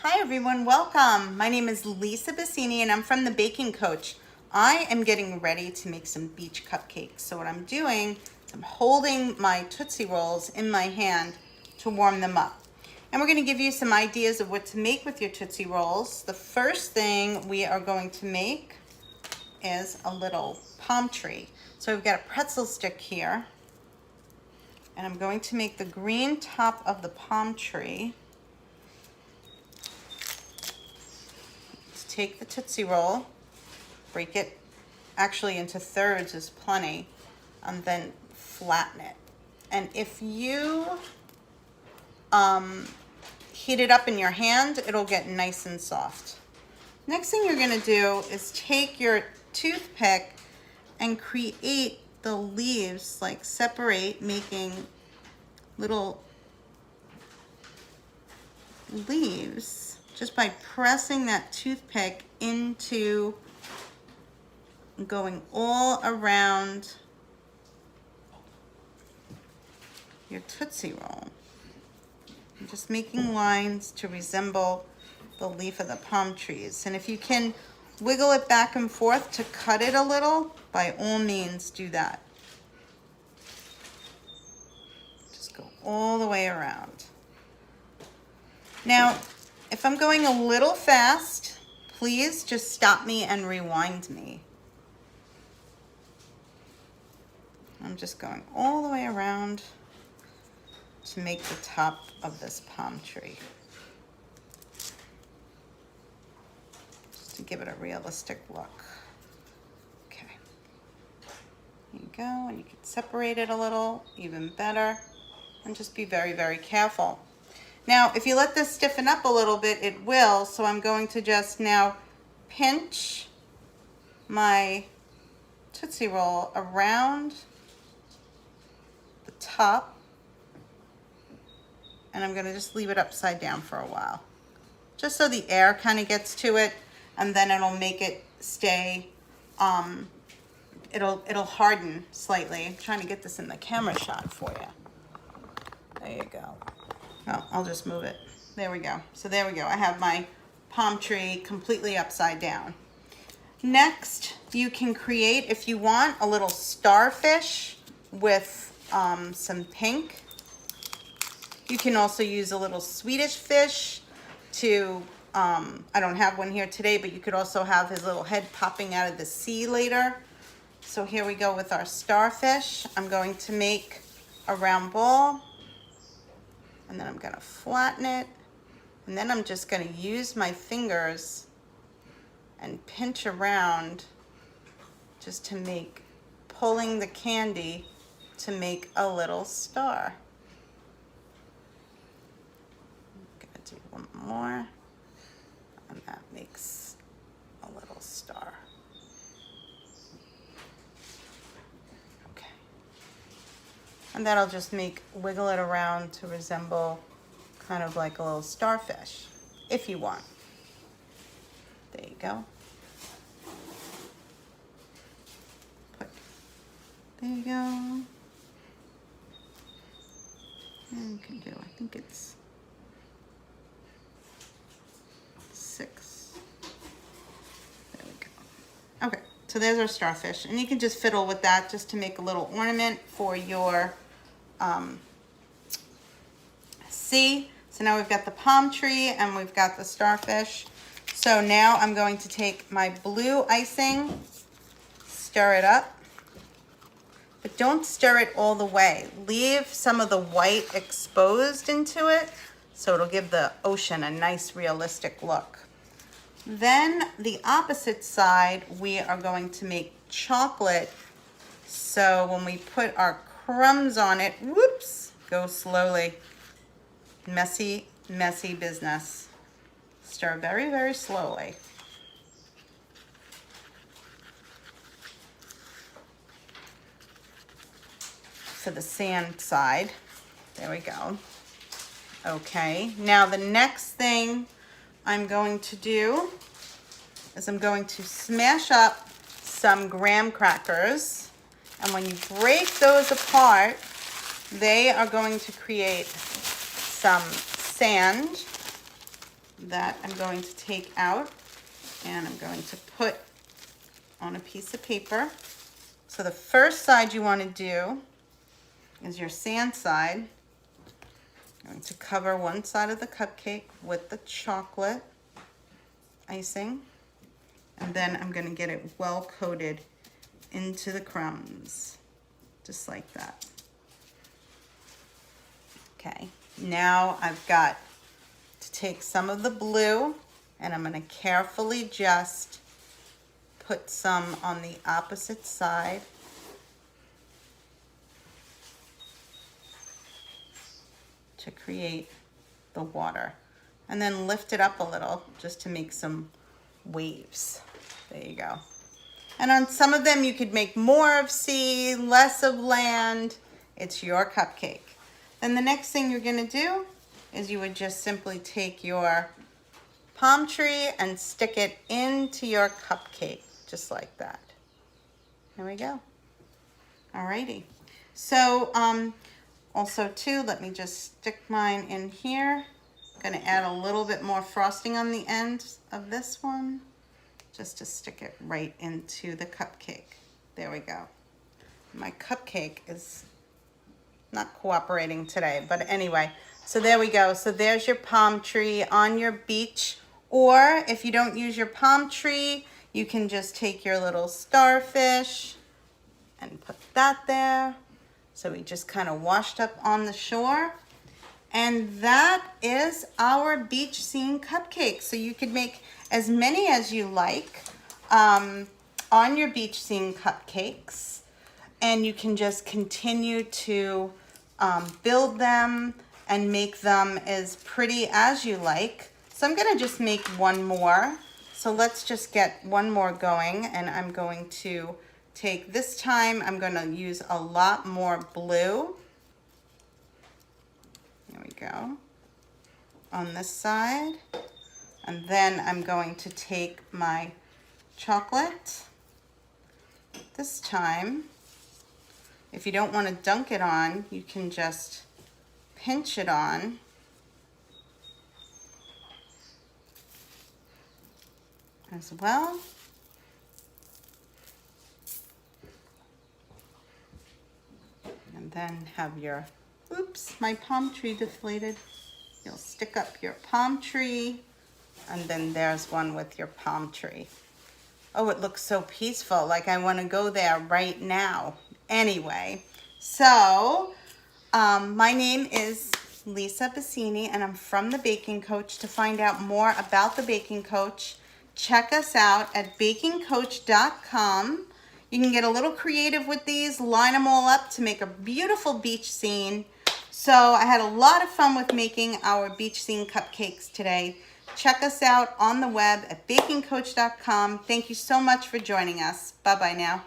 Hi everyone, welcome. My name is Lisa Bassini and I'm from the Baking Coach. I am getting ready to make some beach cupcakes. So what I'm doing is I'm holding my Tootsie Rolls in my hand to warm them up. And we're going to give you some ideas of what to make with your Tootsie Rolls. The first thing we are going to make is a little palm tree. So we've got a pretzel stick here. And I'm going to make the green top of the palm tree. Take the Tootsie Roll, break it actually into thirds is plenty, and then flatten it. And if you heat it up in your hand, it'll get nice and soft. Next thing you're gonna do is take your toothpick and create the leaves, like separate, making little leaves just by pressing that toothpick into, going all around your Tootsie Roll. I'm just making lines to resemble the leaf of the palm trees. And if you can wiggle it back and forth to cut it a little, by all means do that. Just go all the way around. Now, if I'm going a little fast, please just stop me and rewind me. I'm just going all the way around to make the top of this palm tree. Just to give it a realistic look. Okay. There you go, and you can separate it a little, even better. And just be very, very careful. Now, if you let this stiffen up a little bit, it will. So I'm going to just now pinch my Tootsie Roll around the top. And I'm going to just leave it upside down for a while. Just so the air kind of gets to it. And then it'll make it stay, it'll harden slightly. I'm trying to get this in the camera shot for you. There you go. Well, I'll just move it. There we go. So there we go. I have my palm tree completely upside down. Next, you can create, if you want, a little starfish with some pink. You can also use a little Swedish fish to, I don't have one here today, but you could also have his little head popping out of the sea later. So here we go with our starfish. I'm going to make a round ball. And then I'm going to flatten it. And then I'm just going to use my fingers and pinch around just to make, pulling the candy to make a little star. I'm going to do one more. And that makes a little star. And that'll just wiggle it around to resemble kind of like a little starfish, if you want. There you go. There you go. And you can do, I think it's 6. There we go. Okay, so there's our starfish. And you can just fiddle with that just to make a little ornament for your sea. So now we've got the palm tree and we've got the starfish. So now I'm going to take my blue icing, stir it up, but don't stir it all the way. Leave some of the white exposed into it so it'll give the ocean a nice realistic look. Then the opposite side, we are going to make chocolate. So when we put our crumbs on it, whoops, go slowly. Messy, messy business. Stir very, very slowly. For the sand side, there we go. Okay, now the next thing I'm going to do is I'm going to smash up some graham crackers. And when you break those apart, they are going to create some sand. that I'm going to take out and I'm going to put on a piece of paper. So the first side you want to do is your sand side. I'm going to cover one side of the cupcake with the chocolate icing, and then I'm going to get it well coated into the crumbs, just like that. Okay, now I've got to take some of the blue and I'm going to carefully just put some on the opposite side. To create the water, and then lift it up a little just to make some waves. There you go. And on some of them you could make more of sea, less of land. It's your cupcake. Then the next thing you're going to do is you would just simply take your palm tree and stick it into your cupcake, just like that. There we go. Alrighty. So also too, let me just stick mine in here. I'm going to add a little bit more frosting on the end of this one, just to stick it right into the cupcake. There we go. My cupcake is not cooperating today, but anyway, so there we go. So there's your palm tree on your beach, or if you don't use your palm tree, you can just take your little starfish and put that there. So we just kind of washed up on the shore. And that is our beach scene cupcake. So you could make as many as you like on your beach scene cupcakes. And you can just continue to build them and make them as pretty as you like. So I'm going to just make one more. So let's just get one more going. And I'm going to take, this time I'm going to use a lot more blue. There we go. On this side. And then I'm going to take my chocolate. This time, if you don't want to dunk it on, you can just pinch it on. As well. And then have your, oops, my palm tree deflated. You'll stick up your palm tree, and then there's one with your palm tree. Oh, it looks so peaceful, like I want to go there right now. Anyway, so my name is Lisa Bassini, and I'm from The Baking Coach. To find out more about The Baking Coach, check us out at bakingcoach.com. You can get a little creative with these, line them all up to make a beautiful beach scene. So I had a lot of fun with making our beach scene cupcakes today. Check us out on the web at bakingcoach.com. Thank you so much for joining us. Bye-bye now.